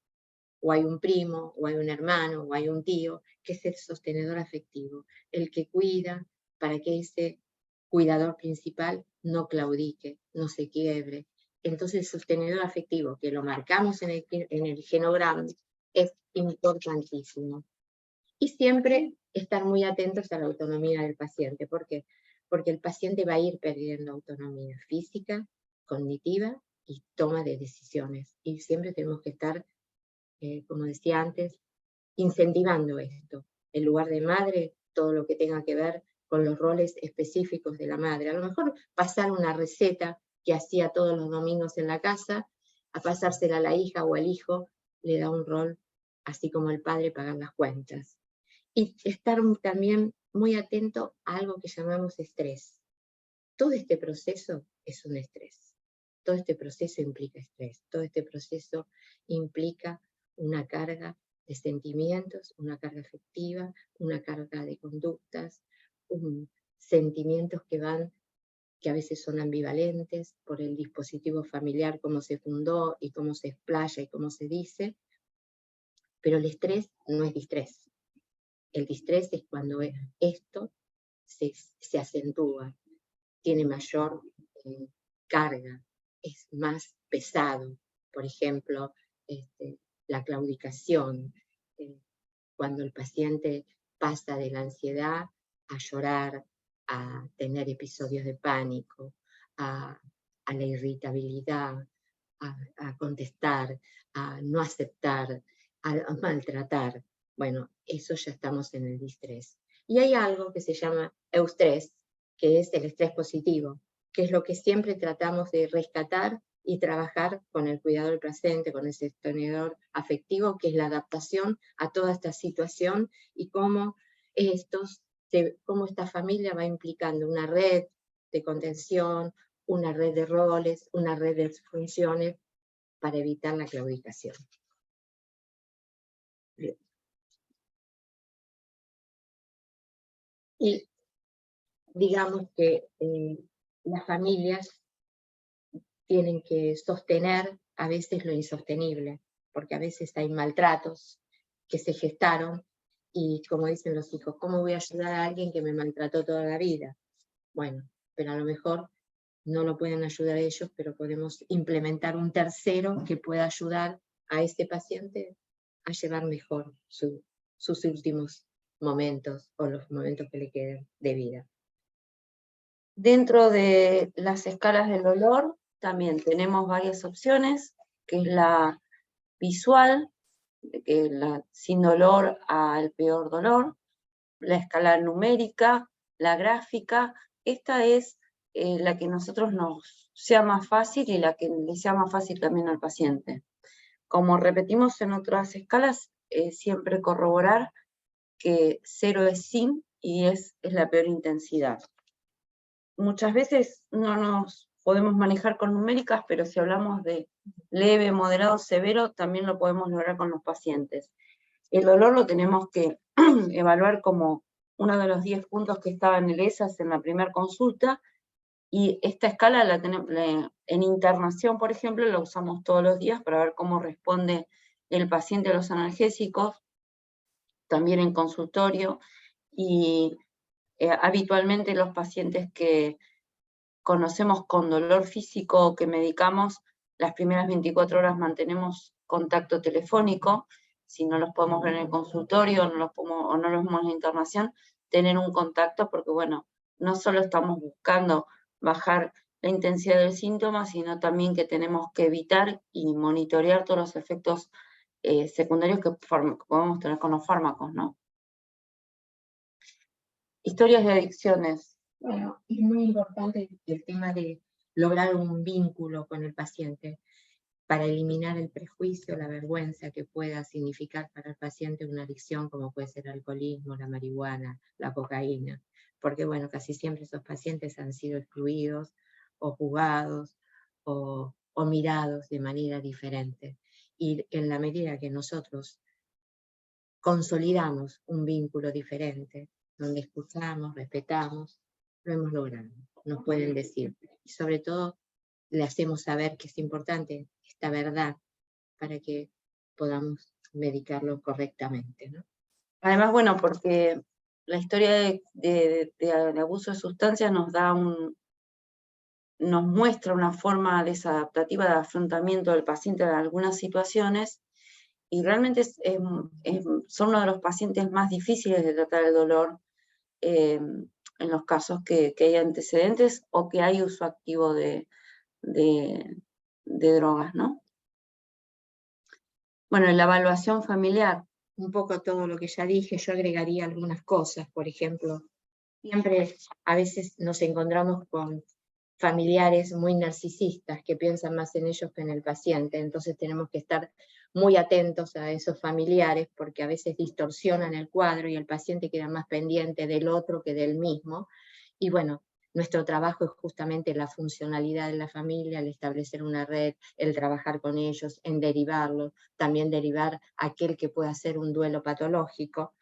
o hay un primo, o hay un hermano, o hay un tío, que es el sostenedor afectivo, el que cuida para que ese cuidador principal no claudique, no se quiebre. Entonces el sostenedor afectivo, que lo marcamos en el genograma, es importantísimo. Y siempre estar muy atentos a la autonomía del paciente. ¿Por qué? Porque el paciente va a ir perdiendo autonomía física, cognitiva y toma de decisiones. Y siempre tenemos que estar, como decía antes, incentivando esto. En lugar de madre, todo lo que tenga que ver con los roles específicos de la madre. A lo mejor pasar una receta que hacía todos los domingos en la casa, a pasársela a la hija o al hijo, le da un rol, así como el padre pagar las cuentas. Y estar también muy atento a algo que llamamos estrés. Todo este proceso es un estrés. Todo este proceso implica estrés. Todo este proceso implica una carga de sentimientos, una carga afectiva, una carga de conductas, sentimientos que a veces son ambivalentes por el dispositivo familiar, cómo se fundó y cómo se explaya y cómo se dice, pero el estrés no es distrés. El distrés es cuando esto se acentúa, tiene mayor carga, es más pesado. Por ejemplo, la claudicación, cuando el paciente pasa de la ansiedad a llorar, a tener episodios de pánico, a la irritabilidad, a contestar, a no aceptar, a maltratar. Bueno, eso ya estamos en el distrés. Y hay algo que se llama eustrés, que es el estrés positivo, que es lo que siempre tratamos de rescatar y trabajar con el cuidador del paciente, con el sostenedor afectivo, que es la adaptación a toda esta situación y cómo esta familia va implicando una red de contención, una red de roles, una red de funciones para evitar la claudicación. Bien. Y digamos que las familias tienen que sostener a veces lo insostenible, porque a veces hay maltratos que se gestaron y como dicen los hijos, ¿cómo voy a ayudar a alguien que me maltrató toda la vida? Bueno, pero a lo mejor no lo pueden ayudar ellos, pero podemos implementar un tercero que pueda ayudar a ese paciente a llevar mejor sus últimos momentos o los momentos que le queden de vida. Dentro de las escalas del dolor también tenemos varias opciones, que es la visual, que es la sin dolor al peor dolor, la escala numérica, la gráfica. Esta es la que a nosotros nos sea más fácil y la que le sea más fácil también al paciente. Como repetimos en otras escalas, siempre corroborar que 0 es sin y 10 es la peor intensidad. Muchas veces no nos podemos manejar con numéricas, pero si hablamos de leve, moderado, severo, también lo podemos lograr con los pacientes. El dolor lo tenemos que evaluar como uno de los 10 puntos que estaba en el ESAS en la primera consulta, y esta escala en internación, por ejemplo, la usamos todos los días para ver cómo responde el paciente a los analgésicos, también en consultorio, y habitualmente los pacientes que conocemos con dolor físico que medicamos, las primeras 24 horas mantenemos contacto telefónico. Si no los podemos ver en el consultorio o no los vemos en la internación, tener un contacto, porque bueno, no solo estamos buscando bajar la intensidad del síntoma, sino también que tenemos que evitar y monitorear todos los efectos secundarios que podemos tener con los fármacos, ¿no? Historias de adicciones. Bueno, es muy importante el tema de lograr un vínculo con el paciente para eliminar el prejuicio, la vergüenza que pueda significar para el paciente una adicción como puede ser el alcoholismo, la marihuana, la cocaína, porque bueno, casi siempre esos pacientes han sido excluidos o juzgados o mirados de manera diferente. Y en la medida que nosotros consolidamos un vínculo diferente, donde escuchamos, respetamos, lo hemos logrado, nos pueden decir. Y sobre todo, le hacemos saber que es importante esta verdad para que podamos medicarlo correctamente, ¿no? Además, bueno, porque la historia de abuso de sustancias nos muestra una forma desadaptativa de afrontamiento del paciente en algunas situaciones, y realmente son uno de los pacientes más difíciles de tratar el dolor en los casos que hay antecedentes o que hay uso activo de drogas, ¿no? Bueno, la evaluación familiar. Un poco todo lo que ya dije, yo agregaría algunas cosas, por ejemplo, siempre a veces nos encontramos con familiares muy narcisistas que piensan más en ellos que en el paciente, entonces tenemos que estar muy atentos a esos familiares porque a veces distorsionan el cuadro y el paciente queda más pendiente del otro que del mismo. Y bueno, nuestro trabajo es justamente la funcionalidad de la familia, el establecer una red, el trabajar con ellos, en derivarlos, también derivar aquel que pueda hacer un duelo patológico.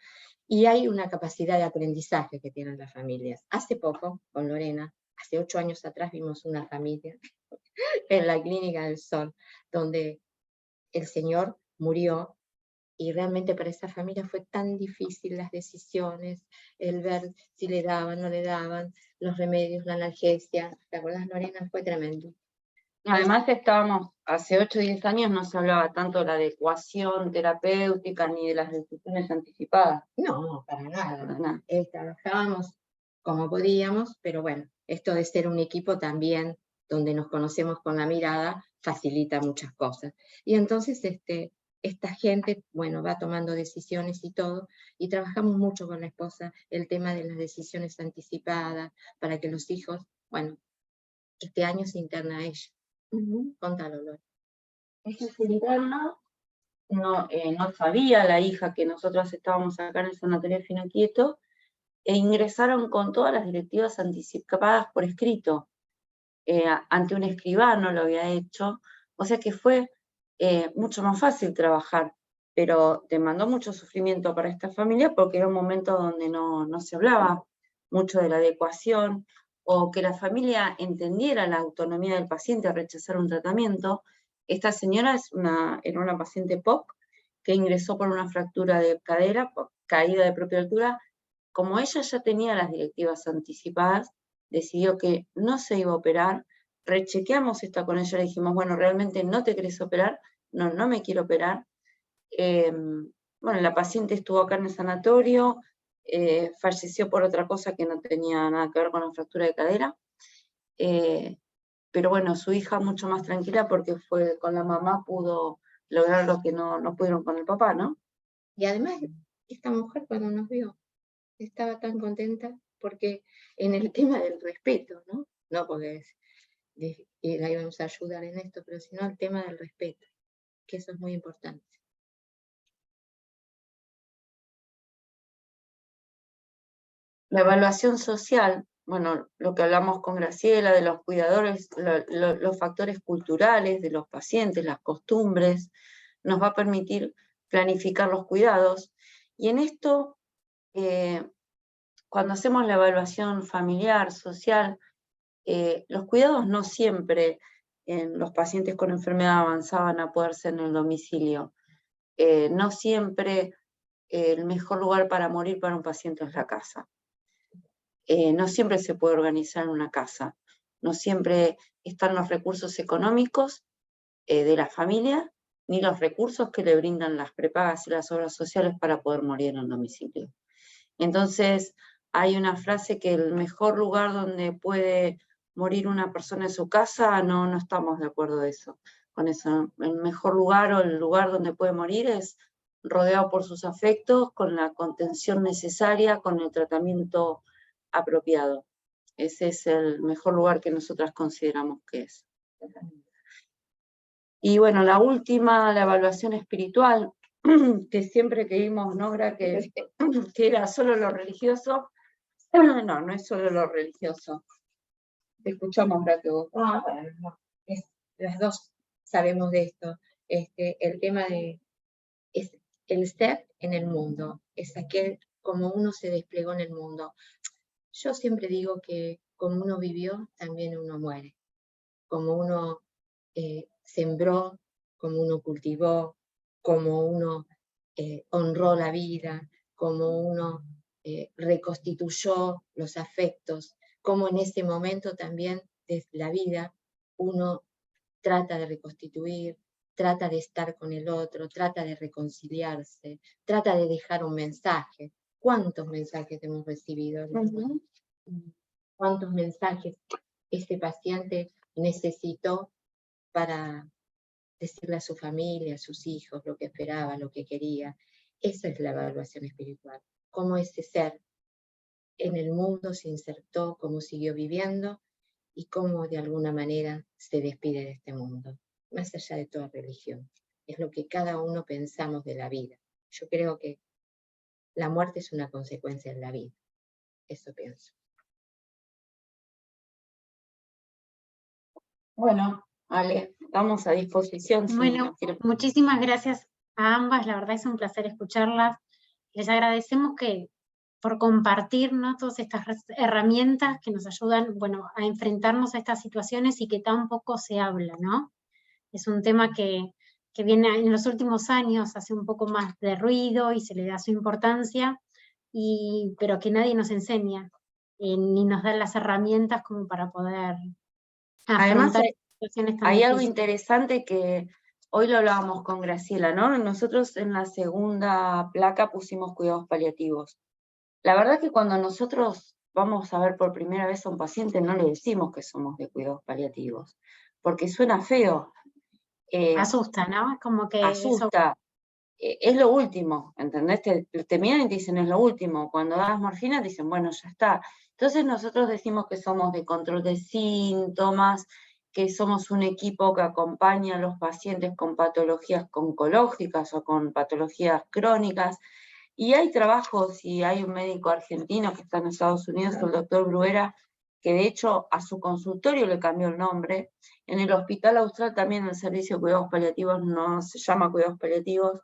Y hay una capacidad de aprendizaje que tienen las familias. Hace poco, con Lorena, hace 8 años atrás vimos una familia en la Clínica del Sol, donde el señor murió, y realmente para esa familia fue tan difícil las decisiones, el ver si le daban, no le daban, los remedios, la analgesia. ¿Te acuerdas, Lorena? Fue tremendo. Además hace 8 o 10 años no se hablaba tanto de la adecuación terapéutica ni de las decisiones anticipadas. No, para nada. Para nada. Trabajábamos como podíamos, pero bueno, esto de ser un equipo también, donde nos conocemos con la mirada, facilita muchas cosas. Y entonces esta gente, bueno, va tomando decisiones y todo, y trabajamos mucho con la esposa el tema de las decisiones anticipadas, para que los hijos, bueno, este año se interna ella. Contalo, Lore. Ella se interna, no sabía la hija que nosotros estábamos acá en el Sanatorio Fino Quieto, e ingresaron con todas las directivas anticipadas por escrito, ante un escribano lo había hecho, o sea que fue mucho más fácil trabajar, pero demandó mucho sufrimiento para esta familia porque era un momento donde no se hablaba mucho de la adecuación, o que la familia entendiera la autonomía del paciente a rechazar un tratamiento. Esta señora era una paciente POC que ingresó por una fractura de cadera, por caída de propia altura. Como ella ya tenía las directivas anticipadas, decidió que no se iba a operar. Rechequeamos esto con ella, le dijimos, bueno, ¿realmente no te querés operar? No me quiero operar. Bueno, la paciente estuvo acá en el sanatorio, falleció por otra cosa que no tenía nada que ver con la fractura de cadera, pero bueno, su hija mucho más tranquila porque con la mamá pudo lograr lo que no pudieron con el papá, ¿no? Y además, esta mujer cuando nos vio, estaba tan contenta porque en el tema del respeto, ¿no? No porque la íbamos a ayudar en esto, pero sino el tema del respeto, que eso es muy importante. La evaluación social, bueno, lo que hablamos con Graciela, de los cuidadores, los factores culturales de los pacientes, las costumbres, nos va a permitir planificar los cuidados. Y en esto, cuando hacemos la evaluación familiar, social, los cuidados no siempre en los pacientes con enfermedad avanzada van a poder ser en el domicilio. No siempre el mejor lugar para morir para un paciente es la casa. No siempre se puede organizar en una casa, no siempre están los recursos económicos de la familia, ni los recursos que le brindan las prepagas y las obras sociales para poder morir en el domicilio. Entonces, hay una frase que el mejor lugar donde puede morir una persona en su casa, no estamos de acuerdo con eso. El mejor lugar o el lugar donde puede morir es rodeado por sus afectos, con la contención necesaria, con el tratamiento apropiado. Ese es el mejor lugar que nosotras consideramos que es. Y bueno, la última, la evaluación espiritual, que siempre creímos, Nogra, que era solo lo religioso. No es solo lo religioso. Te escuchamos, Braque, vos. Las dos sabemos de esto. El tema es el ser en el mundo, es aquel como uno se desplegó en el mundo. Yo siempre digo que como uno vivió, también uno muere. Como uno sembró, como uno cultivó, como uno honró la vida, como uno reconstituyó los afectos, como en ese momento también de la vida uno trata de reconstituir, trata de estar con el otro, trata de reconciliarse, trata de dejar un mensaje. ¿Cuántos mensajes hemos recibido? ¿Cuántos mensajes este paciente necesitó para decirle a su familia, a sus hijos, lo que esperaba, lo que quería? Esa es la evaluación espiritual. Cómo ese ser en el mundo se insertó, cómo siguió viviendo y cómo de alguna manera se despide de este mundo, más allá de toda religión. Es lo que cada uno pensamos de la vida. Yo creo que la muerte es una consecuencia de la vida. Eso pienso. Bueno, Ale, estamos a disposición. Bueno, muchísimas gracias a ambas, la verdad es un placer escucharlas. Les agradecemos por compartir, ¿no?, todas estas herramientas que nos ayudan, bueno, a enfrentarnos a estas situaciones y que tan poco se habla, ¿no? Es un tema que viene en los últimos años, hace un poco más de ruido y se le da su importancia, pero que nadie nos enseña, ni nos da las herramientas como para poder afrontar situaciones tan hay algo difíciles. interesante que hoy lo hablábamos con Graciela, ¿no? Nosotros en la segunda placa pusimos cuidados paliativos. La verdad que cuando nosotros vamos a ver por primera vez a un paciente no le decimos que somos de cuidados paliativos, porque suena feo. Asusta, ¿no? Como que asusta. Es lo último, ¿entendés? Te miran y te dicen es lo último. Cuando das morfina te dicen, bueno, ya está. Entonces nosotros decimos que somos de control de síntomas, que somos un equipo que acompaña a los pacientes con patologías oncológicas o con patologías crónicas. Y hay trabajos, y hay un médico argentino que está en Estados Unidos, el doctor Bruera, que de hecho a su consultorio le cambió el nombre. En el Hospital Austral también el servicio de cuidados paliativos no se llama cuidados paliativos.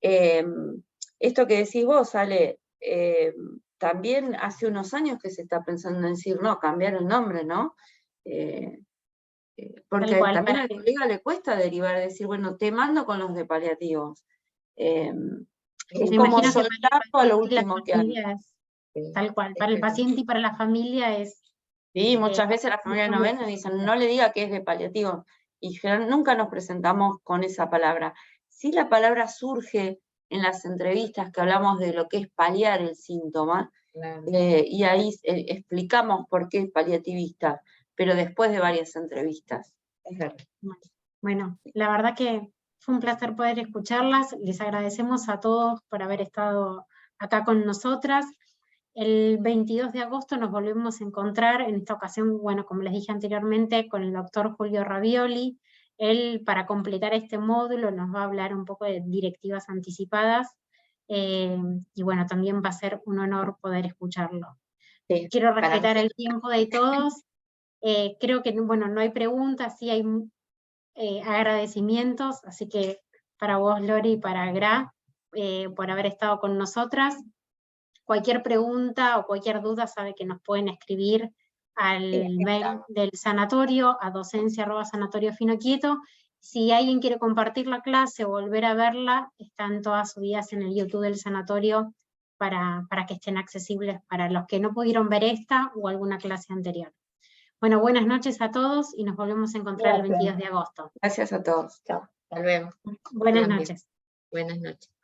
Esto que decís vos, Ale, también hace unos años que se está pensando en decir, no, cambiar el nombre, ¿no? Porque también al colega le cuesta derivar, decir, bueno, te mando con los de paliativos. Es como soltar a lo último que hay. Tal cual, para el paciente y para la familia es... Sí, muchas veces la familia no ven y dicen, no le diga que es de paliativo. Y nunca nos presentamos con esa palabra. Sí, la palabra surge en las entrevistas que hablamos de lo que es paliar el síntoma, claro. Y ahí explicamos por qué es paliativista, pero después de varias entrevistas. Bueno, la verdad que fue un placer poder escucharlas, les agradecemos a todos por haber estado acá con nosotras. El 22 de agosto nos volvemos a encontrar, en esta ocasión, bueno, como les dije anteriormente, con el doctor Julio Ravioli. Él, para completar este módulo, nos va a hablar un poco de directivas anticipadas, y bueno, también va a ser un honor poder escucharlo. Sí, Quiero respetar el tiempo de todos. Creo que, bueno, no hay preguntas, sí hay agradecimientos, así que para vos, Lori, y para Gra, por haber estado con nosotras. Cualquier pregunta o cualquier duda sabe que nos pueden escribir al mail del sanatorio, a docencia@sanatoriofinoquieto. Si alguien quiere compartir la clase o volver a verla, están todas subidas en el YouTube del sanatorio para que estén accesibles para los que no pudieron ver esta o alguna clase anterior. Bueno, buenas noches a todos y nos volvemos a encontrar el 22 de agosto. Gracias a todos. Chao. Hasta luego. Buenas noches. Buenas noches.